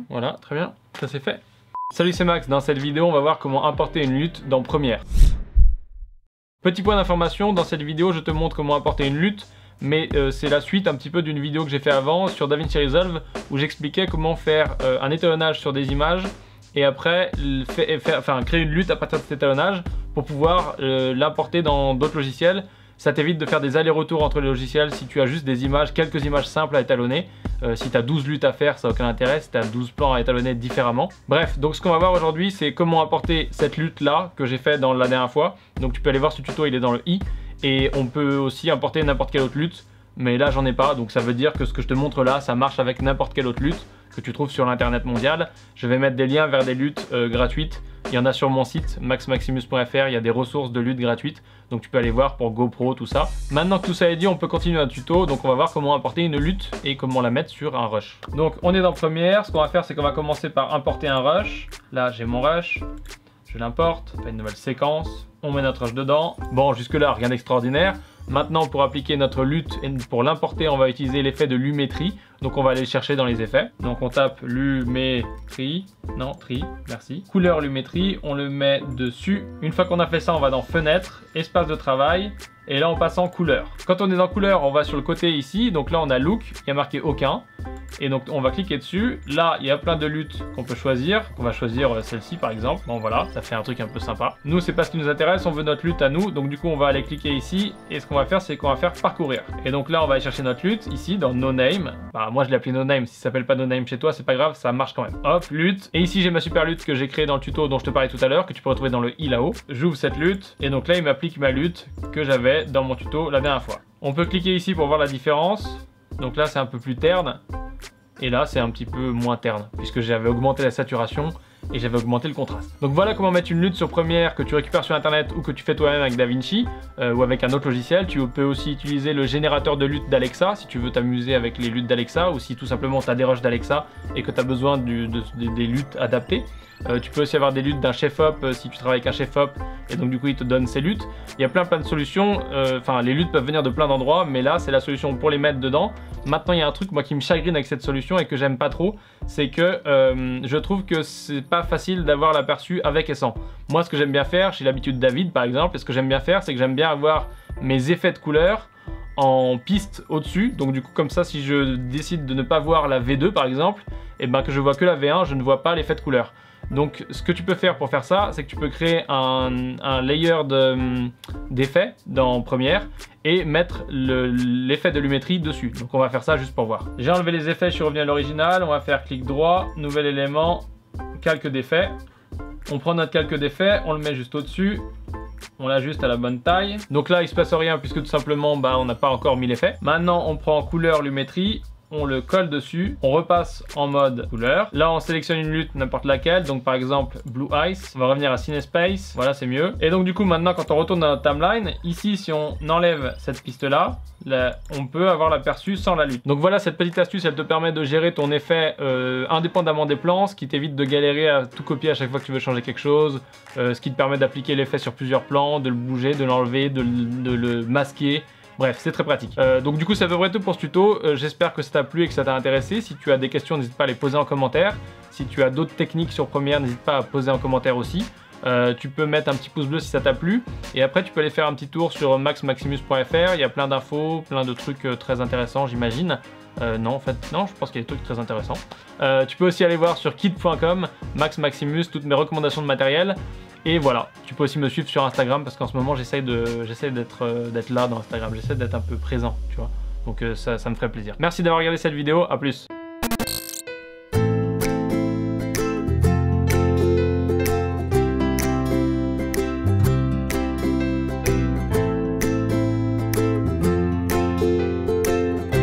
Voilà, très bien, ça c'est fait. Salut, c'est Max. Dans cette vidéo, on va voir comment importer une lutte dans Premiere. Petit point d'information, dans cette vidéo, je te montre comment importer une lutte, mais c'est la suite un petit peu d'une vidéo que j'ai fait avant sur DaVinci Resolve où j'expliquais comment faire un étalonnage sur des images et après créer une lutte à partir de cet étalonnage pour pouvoir l'importer dans d'autres logiciels. Ça t'évite de faire des allers-retours entre les logiciels si tu as juste des images, quelques images simples à étalonner. Si tu as 12 luttes à faire, ça n'a aucun intérêt. Si tu as 12 plans à étalonner différemment. Bref, donc ce qu'on va voir aujourd'hui, c'est comment importer cette lutte-là que j'ai fait dans la dernière fois. Donc tu peux aller voir ce tuto, il est dans le i. Et on peut aussi importer n'importe quelle autre lutte. Mais là, j'en ai pas. Donc ça veut dire que ce que je te montre là, ça marche avec n'importe quelle autre lutte que tu trouves sur l'internet mondial. Je vais mettre des liens vers des luttes gratuites. Il y en a sur mon site maxmaximus.fr, il y a des ressources de luttes gratuites, donc tu peux aller voir pour GoPro, tout ça. Maintenant que tout ça est dit, on peut continuer un tuto, donc on va voir comment importer une lutte et comment la mettre sur un rush. Donc on est dans Premiere, ce qu'on va faire c'est qu'on va commencer par importer un rush. Là j'ai mon rush, je l'importe, on fait une nouvelle séquence, on met notre rush dedans. Bon, jusque là rien d'extraordinaire. Maintenant, pour appliquer notre lutte et pour l'importer, on va utiliser l'effet de lumétrie. Donc on va aller le chercher dans les effets. Donc on tape lumétrie, non, tri, merci. Couleur lumétrie, on le met dessus. Une fois qu'on a fait ça, on va dans fenêtre, espace de travail. Et là on passe en couleur. Quand on est dans couleur, on va sur le côté ici. Donc là on a look, il y a marqué aucun. Et donc on va cliquer dessus. Là il y a plein de luttes qu'on peut choisir. On va choisir celle-ci par exemple. Bon voilà, ça fait un truc un peu sympa. Nous c'est pas ce qui nous intéresse, on veut notre lutte à nous. Donc du coup on va aller cliquer ici. Et ce qu'on va faire c'est qu'on va faire parcourir. Et donc là on va aller chercher notre lutte ici dans No Name. Bah, moi je l'ai appelé No Name, si ça s'appelle pas No Name chez toi c'est pas grave, ça marche quand même. Hop, lutte. Et ici j'ai ma super lutte que j'ai créée dans le tuto dont je te parlais tout à l'heure, que tu peux retrouver dans le i là-haut. J'ouvre cette lutte. Et donc là il m'applique ma lutte que j'avais dans mon tuto la dernière fois. On peut cliquer ici pour voir la différence. Donc là c'est un peu plus terne. Et là c'est un petit peu moins terne, puisque j'avais augmenté la saturation et j'avais augmenté le contraste. Donc voilà comment mettre une lutte sur Premiere que tu récupères sur internet ou que tu fais toi-même avec DaVinci ou avec un autre logiciel. Tu peux aussi utiliser le générateur de luttes d'Alexa si tu veux t'amuser avec les luttes d'Alexa, ou si tout simplement tu as des rushs d'Alexa et que tu as besoin des luttes adaptées. Tu peux aussi avoir des luttes d'un chef-op si tu travailles avec un chef-op et donc du coup il te donne ses luttes. Il y a plein de solutions, enfin les luttes peuvent venir de plein d'endroits, mais là c'est la solution pour les mettre dedans. Maintenant il y a un truc moi qui me chagrine avec cette solution et que j'aime pas trop, c'est que je trouve que c'est pas facile d'avoir l'aperçu avec et sans. Moi ce que j'aime bien faire, j'ai l'habitude David par exemple, et ce que j'aime bien faire c'est que j'aime bien avoir mes effets de couleur en piste au-dessus. Donc du coup comme ça si je décide de ne pas voir la V2 par exemple, et ben que je vois que la V1, je ne vois pas l'effet de couleur. Donc ce que tu peux faire pour faire ça, c'est que tu peux créer un layer d'effets dans Premiere et mettre l'effet de lumétrie dessus. Donc on va faire ça juste pour voir. J'ai enlevé les effets, je suis revenu à l'original. On va faire clic droit, nouvel élément, calque d'effets. On prend notre calque d'effets, on le met juste au-dessus. On l'ajuste à la bonne taille. Donc là il se passe rien puisque tout simplement on n'a pas encore mis l'effet. Maintenant on prend couleur lumétrie. On le colle dessus, on repasse en mode couleur. Là, on sélectionne une lutte, n'importe laquelle. Donc, par exemple, Blue Ice. On va revenir à CineSpace. Voilà, c'est mieux. Et donc, du coup, maintenant, quand on retourne dans notre timeline, ici, si on enlève cette piste-là, on peut avoir l'aperçu sans la lutte. Donc voilà, cette petite astuce, elle te permet de gérer ton effet indépendamment des plans, ce qui t'évite de galérer à tout copier à chaque fois que tu veux changer quelque chose, ce qui te permet d'appliquer l'effet sur plusieurs plans, de le bouger, de l'enlever, de le masquer. Bref, c'est très pratique. Donc du coup, c'est à peu près tout pour ce tuto. J'espère que ça t'a plu et que ça t'a intéressé. Si tu as des questions, n'hésite pas à les poser en commentaire. Si tu as d'autres techniques sur Premiere, n'hésite pas à poser en commentaire aussi. Tu peux mettre un petit pouce bleu si ça t'a plu. Et après, tu peux aller faire un petit tour sur maxmaximus.fr. Il y a plein d'infos, plein de trucs très intéressants, j'imagine. Non, en fait, non, je pense qu'il y a des trucs très intéressants. Tu peux aussi aller voir sur kit.com, Max Maximus, toutes mes recommandations de matériel. Et voilà, tu peux aussi me suivre sur Instagram parce qu'en ce moment j'essaie d'être là dans Instagram, j'essaie d'être un peu présent, tu vois. Donc ça me ferait plaisir. Merci d'avoir regardé cette vidéo, à plus.